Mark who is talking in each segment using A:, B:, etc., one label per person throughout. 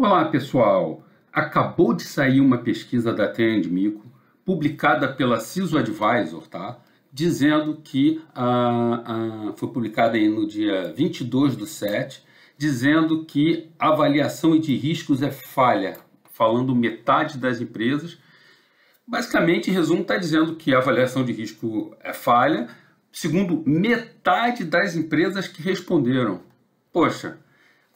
A: Olá, pessoal! Acabou de sair uma pesquisa da Trendmico, publicada pela CISO Advisor, tá? Dizendo que, foi publicada aí no dia 22/7, dizendo que a avaliação de riscos é falha, falando metade das empresas. Basicamente, em resumo, está dizendo que a avaliação de risco é falha, segundo metade das empresas que responderam. Poxa,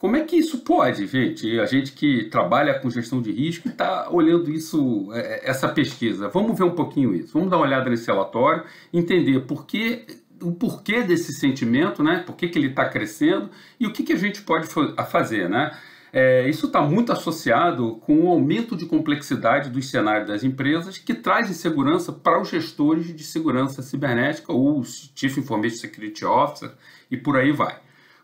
A: como é que isso pode, gente? A gente que trabalha com gestão de risco está olhando isso, essa pesquisa. Vamos ver um pouquinho isso. Vamos dar uma olhada nesse relatório, entender o porquê desse sentimento, né? Por que ele está crescendo e o que a gente pode fazer, né? Isso está muito associado com o aumento de complexidade dos cenários das empresas, que traz insegurança para os gestores de segurança cibernética ou os Chief Information Security Officer e por aí vai.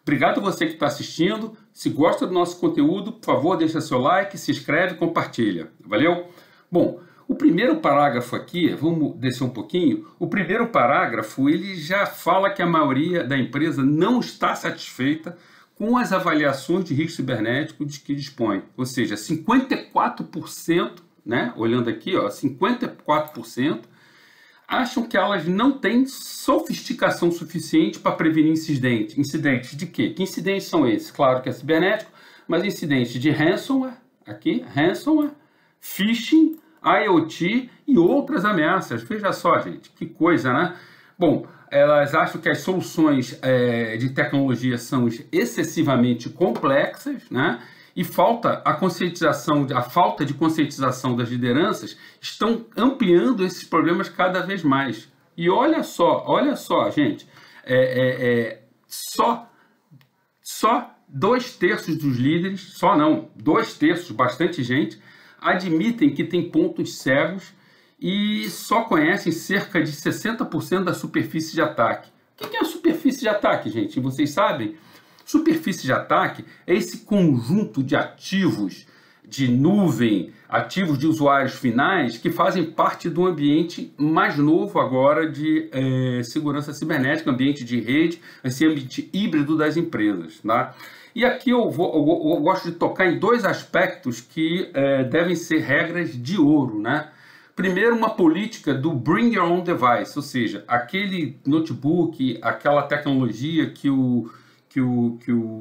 A: Obrigado a você que está assistindo. Se gosta do nosso conteúdo, por favor, deixa seu like, se inscreve e compartilha. Valeu? Bom, o primeiro parágrafo aqui, vamos descer um pouquinho. O primeiro parágrafo, ele já fala que a maioria da empresa não está satisfeita com as avaliações de risco cibernético de que dispõe. Ou seja, 54%, né, olhando aqui, ó, 54%, acham que elas não têm sofisticação suficiente para prevenir incidentes. Incidentes de quê? Que incidentes são esses? Claro que é cibernético, mas incidentes de ransomware, phishing, IoT e outras ameaças. Veja só, gente, que coisa, né? Bom, elas acham que as soluções de tecnologia são excessivamente complexas, né? E a falta de conscientização das lideranças estão ampliando esses problemas cada vez mais. E olha só, gente, só 2/3 dos líderes, 2/3, bastante gente, admitem que tem pontos cegos e só conhecem cerca de 60% da superfície de ataque. O que é a superfície de ataque, gente? Vocês sabem? Superfície de ataque é esse conjunto de ativos de nuvem, ativos de usuários finais que fazem parte do ambiente mais novo agora de segurança cibernética, ambiente de rede, esse ambiente híbrido das empresas, tá? E aqui eu gosto de tocar em dois aspectos que devem ser regras de ouro, né? Primeiro, uma política do Bring Your Own Device, ou seja, aquele notebook, aquela tecnologia que o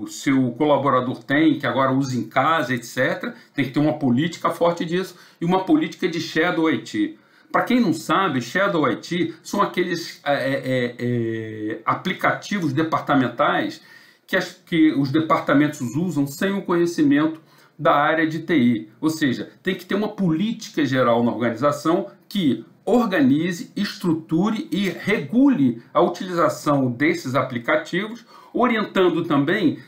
A: seu colaborador tem, que agora usa em casa, etc. Tem que ter uma política forte disso e uma política de Shadow IT. Para quem não sabe, Shadow IT são aqueles aplicativos departamentais que os departamentos usam sem o conhecimento da área de TI. Ou seja, tem que ter uma política geral na organização que organize, estruture e regule a utilização desses aplicativos, orientando também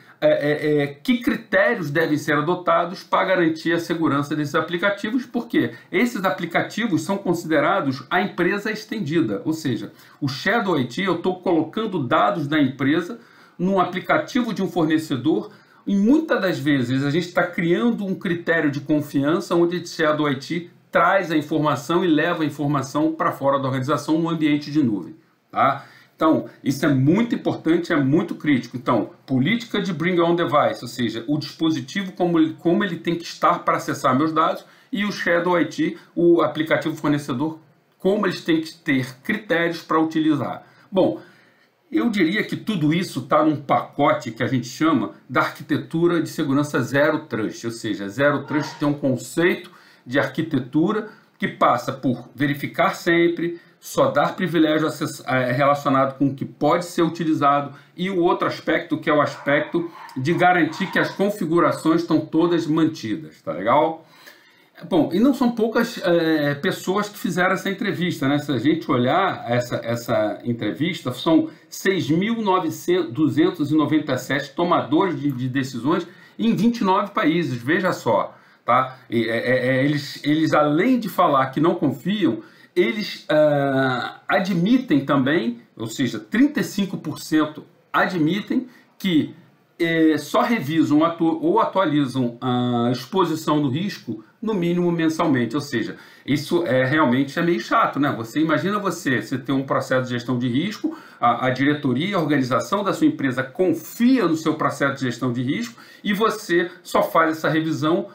A: que critérios devem ser adotados para garantir a segurança desses aplicativos, porque esses aplicativos são considerados a empresa estendida, ou seja, o Shadow IT, eu estou colocando dados da empresa num aplicativo de um fornecedor, e muitas das vezes a gente está criando um critério de confiança onde o Shadow IT traz a informação e leva a informação para fora da organização no ambiente de nuvem, tá? Então, isso é muito importante, é muito crítico. Então, política de Bring Your Own Device, ou seja, o dispositivo como ele tem que estar para acessar meus dados, e o Shadow IT, o aplicativo fornecedor, como eles têm que ter critérios para utilizar. Bom, eu diria que tudo isso está num pacote que a gente chama da arquitetura de segurança Zero Trust, ou seja, Zero Trust tem um conceito de arquitetura que passa por verificar sempre, só dar privilégio relacionado com o que pode ser utilizado, e o outro aspecto que é o aspecto de garantir que as configurações estão todas mantidas, tá legal? Bom, e não são poucas pessoas que fizeram essa entrevista, né? Se a gente olhar essa entrevista, são 6.297 tomadores de decisões em 29 países, veja só, tá? Eles, além de falar que não confiam, eles admitem também, ou seja, 35% admitem que só revisam ou atualizam a exposição do risco no mínimo mensalmente, ou seja, isso realmente é meio chato, né? Você imagina você ter um processo de gestão de risco, a diretoria, a organização da sua empresa confia no seu processo de gestão de risco e você só faz essa revisão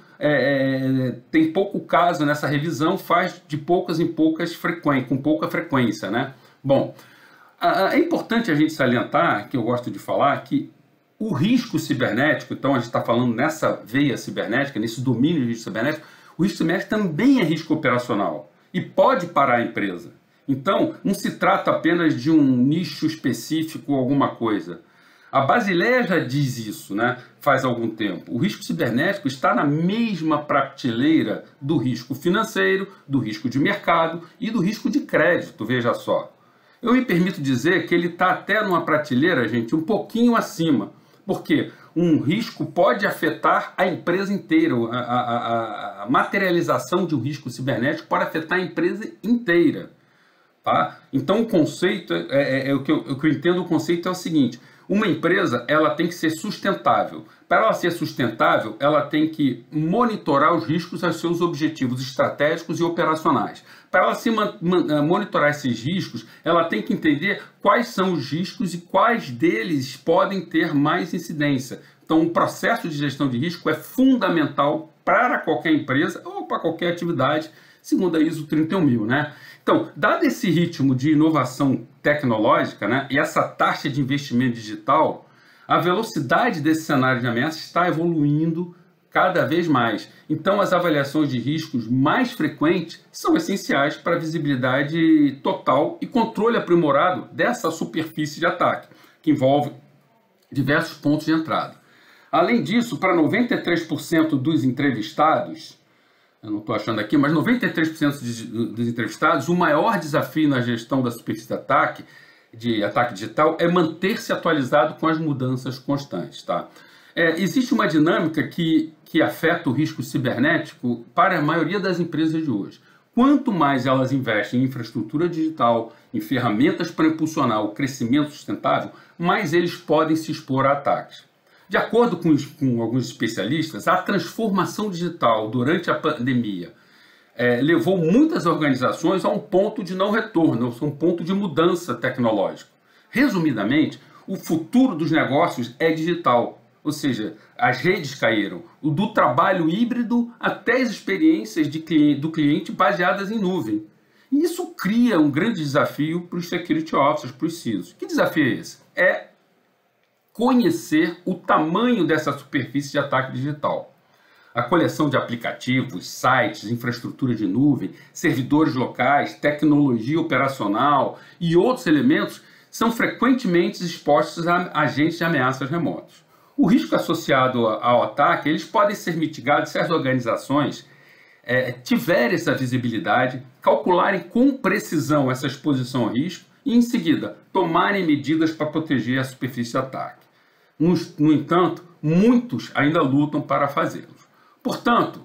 A: tem pouco caso nessa revisão, faz de poucas em poucas com pouca frequência, né? Bom, é importante a gente salientar, que eu gosto de falar, que o risco cibernético, então a gente está falando nessa veia cibernética, nesse domínio de risco cibernético, o risco cibernético também é risco operacional e pode parar a empresa. Então, não se trata apenas de um nicho específico ou alguma coisa. A Basileia já diz isso, né, faz algum tempo. O risco cibernético está na mesma prateleira do risco financeiro, do risco de mercado e do risco de crédito, veja só. Eu me permito dizer que ele está até numa prateleira, gente, um pouquinho acima, porque um risco pode afetar a empresa inteira, a materialização de um risco cibernético pode afetar a empresa inteira. Tá? Então o conceito, o que eu entendo, o conceito é o seguinte: uma empresa ela tem que ser sustentável. Para ela ser sustentável, ela tem que monitorar os riscos aos seus objetivos estratégicos e operacionais. Para ela monitorar esses riscos, ela tem que entender quais são os riscos e quais deles podem ter mais incidência. Então, o processo de gestão de risco é fundamental para qualquer empresa ou para qualquer atividade, segundo a ISO 31000, né? Então, dado esse ritmo de inovação tecnológica, né, e essa taxa de investimento digital, a velocidade desse cenário de ameaça está evoluindo cada vez mais. Então, as avaliações de riscos mais frequentes são essenciais para a visibilidade total e controle aprimorado dessa superfície de ataque, que envolve diversos pontos de entrada. Além disso, para 93% dos entrevistados, eu não estou achando aqui, mas 93% dos entrevistados, o maior desafio na gestão da superfície de ataque digital é manter-se atualizado com as mudanças constantes. Tá? Existe uma dinâmica que afeta o risco cibernético para a maioria das empresas de hoje. Quanto mais elas investem em infraestrutura digital, em ferramentas para impulsionar o crescimento sustentável, mais eles podem se expor a ataques. De acordo com alguns especialistas, a transformação digital durante a pandemia levou muitas organizações a um ponto de não retorno, a um ponto de mudança tecnológica. Resumidamente, o futuro dos negócios é digital, ou seja, as redes caíram, do trabalho híbrido até as experiências do cliente baseadas em nuvem. E isso cria um grande desafio para os security officers, para os CISOs. Que desafio é esse? É conhecer o tamanho dessa superfície de ataque digital. A coleção de aplicativos, sites, infraestrutura de nuvem, servidores locais, tecnologia operacional e outros elementos são frequentemente expostos a agentes de ameaças remotos. O risco associado ao ataque, eles podem ser mitigados se as organizações tiverem essa visibilidade, calcularem com precisão essa exposição ao risco e, em seguida, tomarem medidas para proteger a superfície de ataque. No entanto, muitos ainda lutam para fazê-los. Portanto,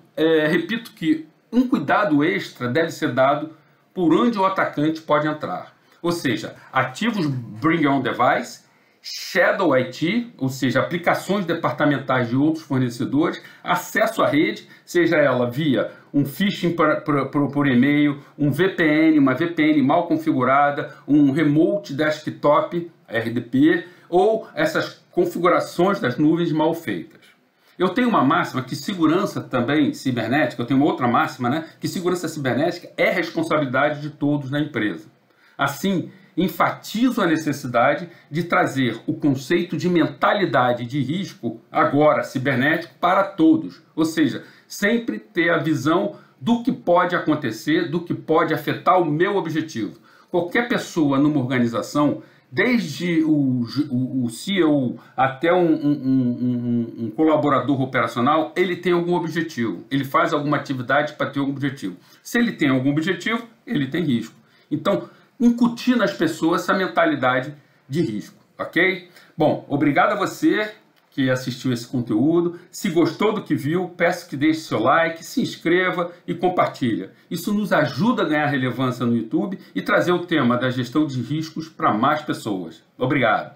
A: repito que um cuidado extra deve ser dado por onde o atacante pode entrar. Ou seja, ativos Bring Your Own Device, Shadow IT, ou seja, aplicações departamentais de outros fornecedores, acesso à rede, seja ela via um phishing por e-mail, um VPN, uma VPN mal configurada, um remote desktop, RDP, ou essas configurações das nuvens mal feitas. Eu tenho uma máxima que segurança também cibernética, eu tenho uma outra máxima, né, que segurança cibernética é responsabilidade de todos na empresa. Assim, enfatizo a necessidade de trazer o conceito de mentalidade de risco, agora cibernético, para todos. Ou seja, sempre ter a visão do que pode acontecer, do que pode afetar o meu objetivo. Qualquer pessoa numa organização, desde o CEO até um colaborador operacional, ele tem algum objetivo. Ele faz alguma atividade para ter algum objetivo. Se ele tem algum objetivo, ele tem risco. Então, incutir nas pessoas essa mentalidade de risco, ok? Bom, obrigado a você que assistiu esse conteúdo. Se gostou do que viu, peço que deixe seu like, se inscreva e compartilha. Isso nos ajuda a ganhar relevância no YouTube e trazer o tema da gestão de riscos para mais pessoas. Obrigado!